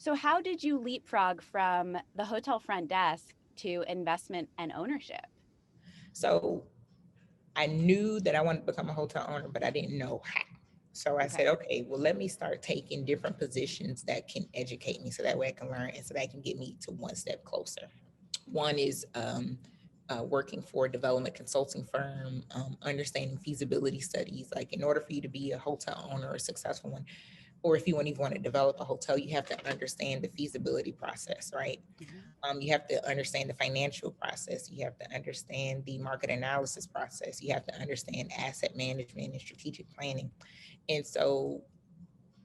So how did you leapfrog from the hotel front desk to investment and ownership? So I knew that I wanted to become a hotel owner, but I didn't know how. So I said, Okay. okay, well, let me start taking different positions that can educate me so that way I can learn and so that I can get me to one step closer. One is working for a development consulting firm, understanding feasibility studies. Like, in order for you to be a hotel owner or a successful one, or if you even want to develop a hotel, you have to understand the feasibility process, right? Mhm. You have to understand the financial process. You have to understand the market analysis process. You have to understand asset management and strategic planning. And so,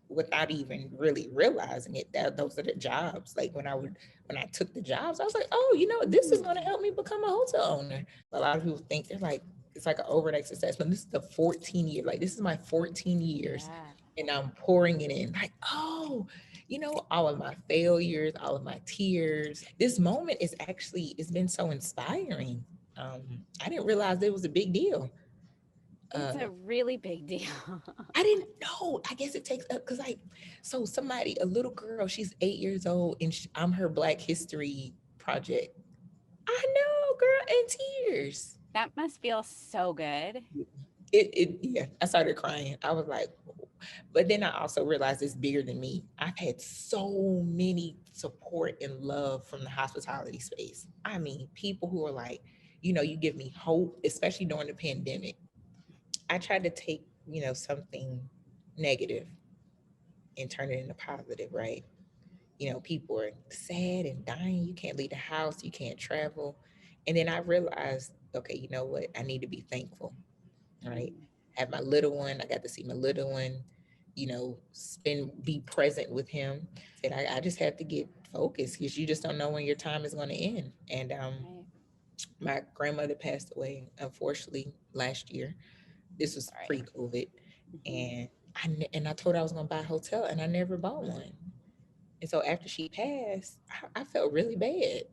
without even really realizing it, that those are the jobs. Like, when I took the jobs, I was like, oh, this is going to Mm. help me become a hotel owner. A lot of people think they're like, it's like an overnight success, but this is the 14 year. Like, this is my 14 years, Yeah. and I'm pouring it in. Like, oh, all of my failures, all of my tears. This moment is actually, it's been so inspiring. I didn't realize it was a big deal. It's a really big deal. I didn't know. I guess it takes up because, like, so somebody, a little girl, she's 8 years old, and I'm her Black History project. I know, girl, in tears. That must feel so good. Yeah, I started crying. I was like, but then I also realized it's bigger than me. I've had so many support and love from the hospitality space. I mean, people who are like, you give me hope, especially during the pandemic. I tried to take, something negative and turn it into positive, right? People are sad and dying. You can't leave the house, you can't travel. And then I realized, okay, you know what? I need to be thankful, right? Mm. I have my little one. I got to see my little one, be present with him. And I just have to get focused because you just don't know when your time is going to end. And Right. my grandmother passed away, unfortunately, last year. This was Sorry. pre-COVID. Hmm. And I told her I was going to buy a hotel, and I never bought one. And so after she passed, I felt really bad.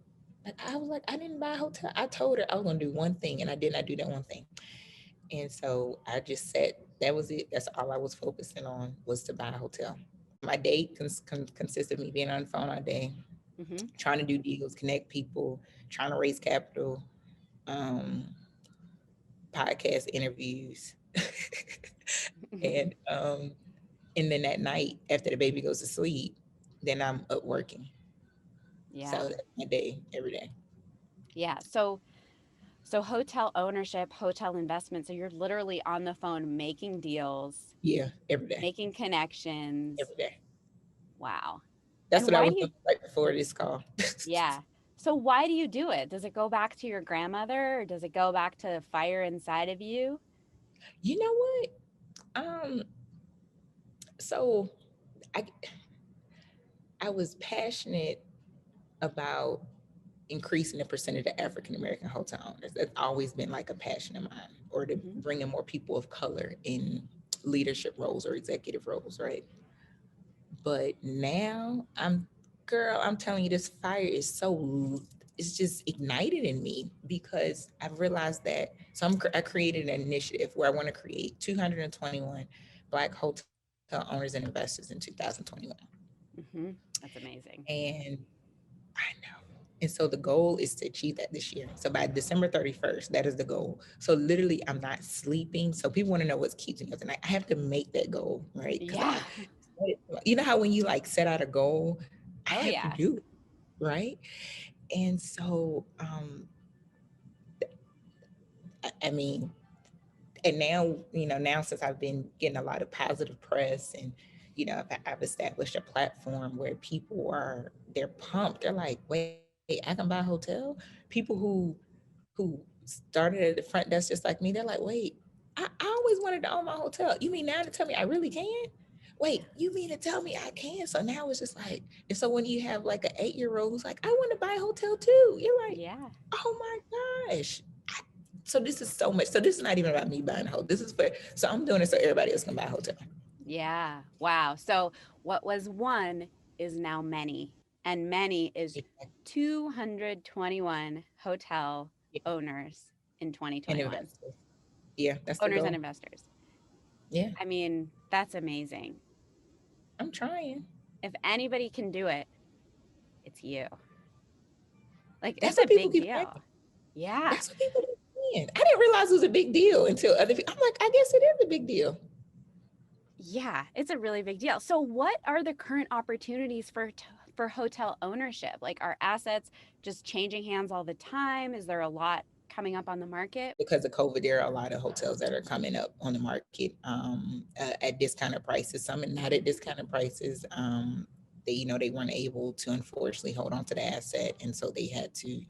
Like, I was like, I didn't buy a hotel. I told her I was gonna do one thing, and I did not do that one thing. And so I just said that was it. That's all I was focusing on, was to buy a hotel. My day consists of me being on the phone all day, Hmm. trying to do deals, connect people, trying to raise capital, um, podcast interviews, and then at night after the baby goes to sleep, then I'm up working. Yeah. So that's my day every day. Yeah. So hotel ownership, hotel investment. So you're literally on the phone making deals, Yeah, every day, making connections. every day. Wow. That's And what I why was do you, doing right before this call. yeah. So why do you do it? Does it go back to your grandmother or does it go back to the fire inside of you? You know what? Um, so I I was passionate about increasing the percentage of African American hotel owners. That's always been like a passion of mine, or to Hmm. bring in more people of color in leadership roles or executive roles, right? But now girl, I'm telling you, this fire is it's just ignited in me because I've realized that. So I created an initiative where I want to create 221 Black hotel owners and investors in 2021. Hmm. That's amazing. And I know. And so the goal is to achieve that this year. So by December 31st, that is the goal. So literally, I'm not sleeping. So people want to know what's keeping me up tonight. I have to make that goal, right? Because Yeah. how when you like set out a goal, I Oh, have to yeah. do it, right? And so, I mean, and now, now since I've been getting a lot of positive press, and I've established a platform where they're pumped. They're like, wait, I can buy a hotel. People who started at the front desk just like me, they're like, wait, I always wanted to own my hotel. You mean now to tell me I really can? Wait, you mean to tell me I can? So now it's just like, and so when you have like an 8-year-old who's like, I want to buy a hotel too, you're like, Yeah. oh my gosh. So this is so much. So this is not even about me buying a hotel. This is for, so I'm doing it so everybody else can buy a hotel. Yeah. Wow. So what was one is now many, and many is 221 hotel Yeah. owners in And 2021. investors. Yeah, that's the Owners and goal. investors. Yeah, I mean, that's amazing. I'm trying. If anybody can do it, it's you. Like, That's it's what a people big keep saying. deal. Yeah. That's what people keep saying. I didn't realize it was a big deal until other people. I'm like, I guess it is a big deal. Yeah, it's a really big deal. So what are the current opportunities for hotel ownership? Like, are assets just changing hands all the time? Is there a lot coming up on the market? Because of COVID, there are a lot of hotels that are coming up on the market at discounted prices. Some are not at discounted prices. They, they weren't able to unfortunately hold on to the asset, and so they had to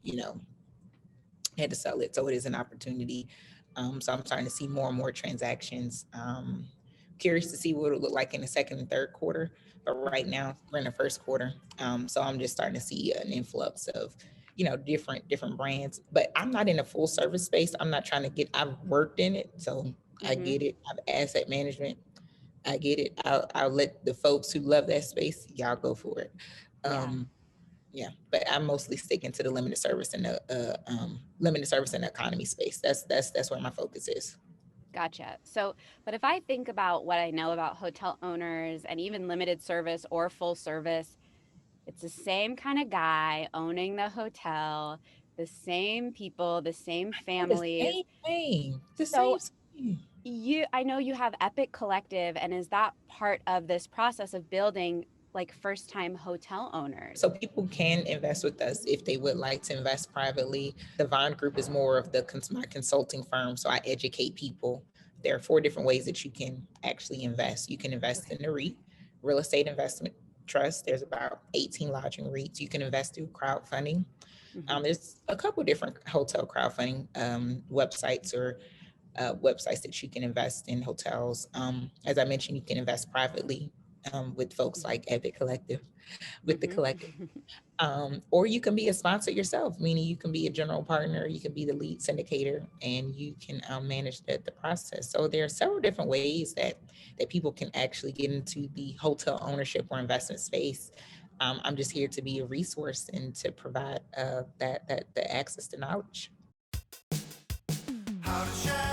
sell it. So it is an opportunity. So I'm starting to see more and more transactions. Curious to see what it look like in the second and third quarter. But right Hmm. now we're in the first quarter. So I'm just starting to see an influx of, different brands. But I'm not in a full service space. I'm not trying to get. I've worked in it, so I Hmm. get it. I've asset management. I get it. I'll let the folks who love that space, y'all go for it. Yeah. Um, yeah, but I'm mostly sticking to the limited service and the economy space. That's where my focus is. Gotcha. So, but if I think about what I know about hotel owners and even limited service or full service, it's the same kind of guy owning the hotel, the same people, the same Oh, the families. same thing. The So, same thing. I know you have Epic Collective, and is that part of this process of building like first time hotel So owners? people can invest with us if they would like to invest privately. The Vaughn Group is more of my consulting firm, so I educate people. There are four different ways that you can actually invest. You can invest Okay. in the REIT, real estate investment trust. There's about 18 lodging REITs. You can invest through crowdfunding. Hmm. There's a couple different hotel crowdfunding websites or websites that you can invest in hotels. As I mentioned, you can invest privately with folks like Epic Collective, with the Hmm. collective. Or you can be a sponsor yourself, meaning you can be a general partner, you can be the lead syndicator, and you can manage the process. So there are several different ways that people can actually get into the hotel ownership or investment space. I'm just here to be a resource and to provide that the access to knowledge. How to share